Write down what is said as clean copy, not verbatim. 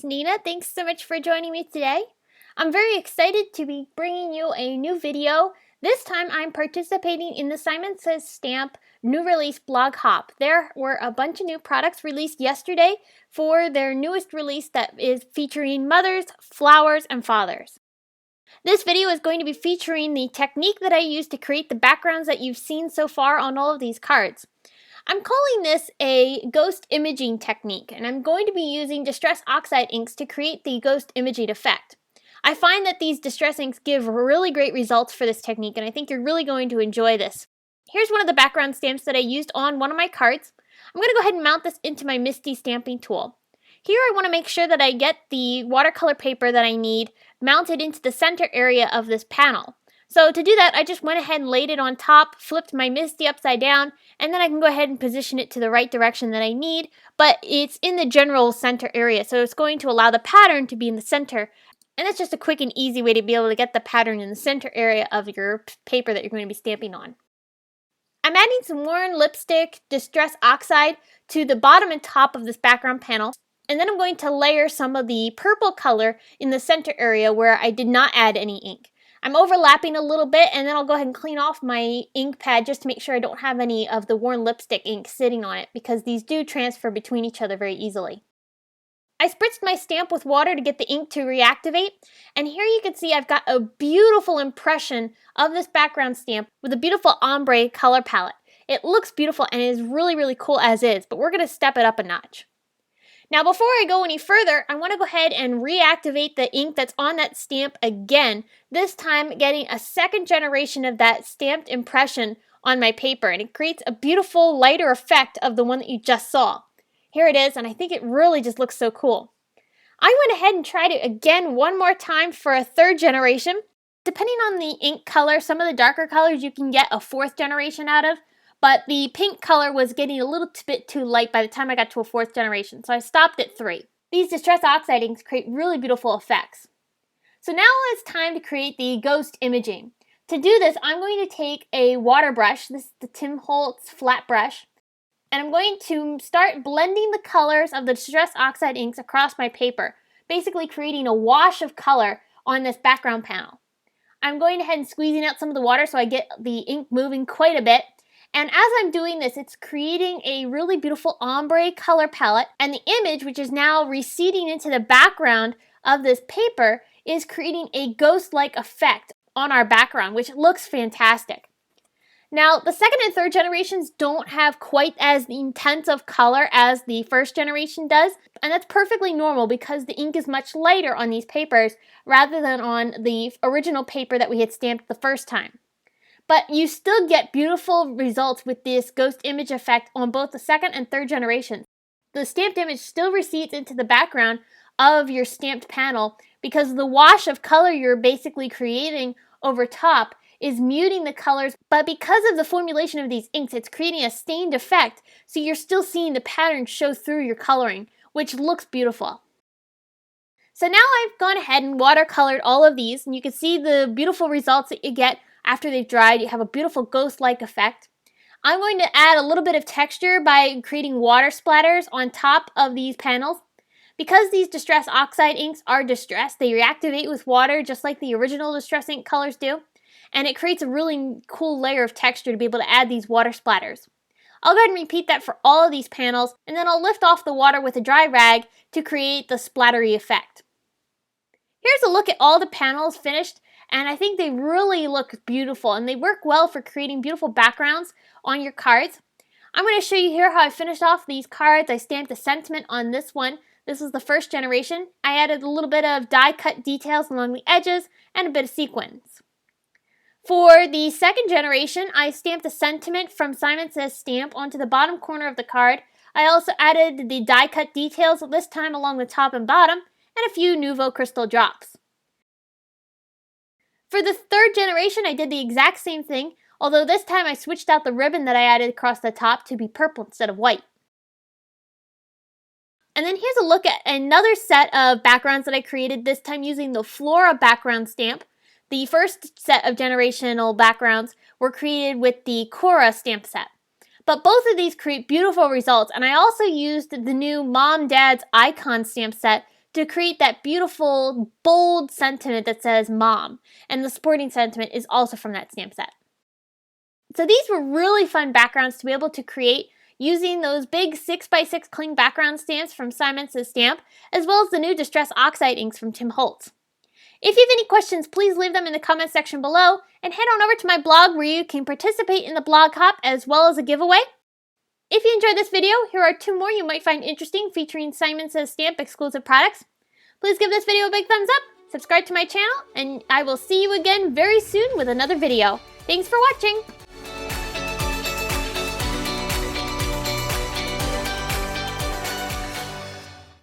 it's Nina. Thanks so much for joining me today. I'm very excited to be bringing you a new video. This time I'm participating in the Simon Says Stamp new release blog hop. There were a bunch of new products released yesterday for their newest release that is featuring mothers, flowers, and fathers. This video is going to be featuring the technique that I used to create the backgrounds that you've seen so far on all of these cards. I'm calling this a ghost imaging technique, and I'm going to be using Distress Oxide inks to create the ghost imaging effect. I find that these Distress inks give really great results for this technique, and I think you're really going to enjoy this. Here's one of the background stamps that I used on one of my cards. I'm going to go ahead and mount this into my Misty stamping tool. Here I want to make sure that I get the watercolor paper that I need mounted into the center area of this panel. So to do that, I just went ahead and laid it on top, flipped my Misty upside down, and then I can go ahead and position it to the right direction that I need, but it's in the general center area, so it's going to allow the pattern to be in the center. And that's just a quick and easy way to be able to get the pattern in the center area of your paper that you're going to be stamping on. I'm adding some worn lipstick Distress Oxide to the bottom and top of this background panel, and then I'm going to layer some of the purple color in the center area where I did not add any ink. I'm overlapping a little bit, and then I'll go ahead and clean off my ink pad just to make sure I don't have any of the worn lipstick ink sitting on it, because these do transfer between each other very easily. I spritzed my stamp with water to get the ink to reactivate, and here you can see I've got a beautiful impression of this background stamp with a beautiful ombre color palette. It looks beautiful and is really cool as is, but we're going to step it up a notch. Now before I go any further, I want to go ahead and reactivate the ink that's on that stamp again, this time getting a second generation of that stamped impression on my paper, and it creates a beautiful lighter effect of the one that you just saw. Here it is, and I think it really just looks so cool. I went ahead and tried it again one more time for a third generation. Depending on the ink color, some of the darker colors you can get a fourth generation out of, but the pink color was getting a little bit too light by the time I got to a fourth generation, so I stopped at 3. These Distress Oxide inks create really beautiful effects. So now it's time to create the ghost imaging. To do this, I'm going to take a water brush, this is the Tim Holtz flat brush, and I'm going to start blending the colors of the Distress Oxide inks across my paper, basically creating a wash of color on this background panel. I'm going ahead and squeezing out some of the water so I get the ink moving quite a bit. And as I'm doing this, it's creating a really beautiful ombre color palette, and the image, which is now receding into the background of this paper, is creating a ghost-like effect on our background, which looks fantastic. Now, the second and third generations don't have quite as intense of color as the first generation does, and that's perfectly normal because the ink is much lighter on these papers rather than on the original paper that we had stamped the first time. But you still get beautiful results with this ghost image effect on both the second and third generations. The stamped image still recedes into the background of your stamped panel because the wash of color you're basically creating over top is muting the colors, but because of the formulation of these inks, it's creating a stained effect, so you're still seeing the pattern show through your coloring, which looks beautiful. So now I've gone ahead and watercolored all of these, and you can see the beautiful results that you get after they've dried. You have a beautiful ghost-like effect. I'm going to add a little bit of texture by creating water splatters on top of these panels. Because these Distress Oxide inks are distressed, they reactivate with water just like the original Distress ink colors do, and it creates a really cool layer of texture to be able to add these water splatters. I'll go ahead and repeat that for all of these panels, and then I'll lift off the water with a dry rag to create the splattery effect. Here's a look at all the panels finished, and I think they really look beautiful, and they work well for creating beautiful backgrounds on your cards. I'm going to show you here how I finished off these cards. I stamped a sentiment on this one. This is the first generation. I added a little bit of die cut details along the edges and a bit of sequins. For the second generation, I stamped a sentiment from Simon Says Stamp onto the bottom corner of the card. I also added the die cut details, this time along the top and bottom, and a few Nouveau crystal drops. For the third generation, I did the exact same thing, although this time I switched out the ribbon that I added across the top to be purple instead of white. And then here's a look at another set of backgrounds that I created, this time using the Flora background stamp. The first set of generational backgrounds were created with the Cora stamp set. But both of these create beautiful results, and I also used the new Mom Dad's Icon stamp set to create that beautiful, bold sentiment that says mom. And the sporting sentiment is also from that stamp set. So these were really fun backgrounds to be able to create using those big 6x6 cling background stamps from Simon Says Stamp, as well as the new Distress Oxide inks from Tim Holtz. If you have any questions, please leave them in the comment section below, and head on over to my blog where you can participate in the blog hop as well as a giveaway. If you enjoyed this video, here are 2 more you might find interesting featuring Simon Says Stamp exclusive products. Please give this video a big thumbs up, subscribe to my channel, and I will see you again very soon with another video. Thanks for watching!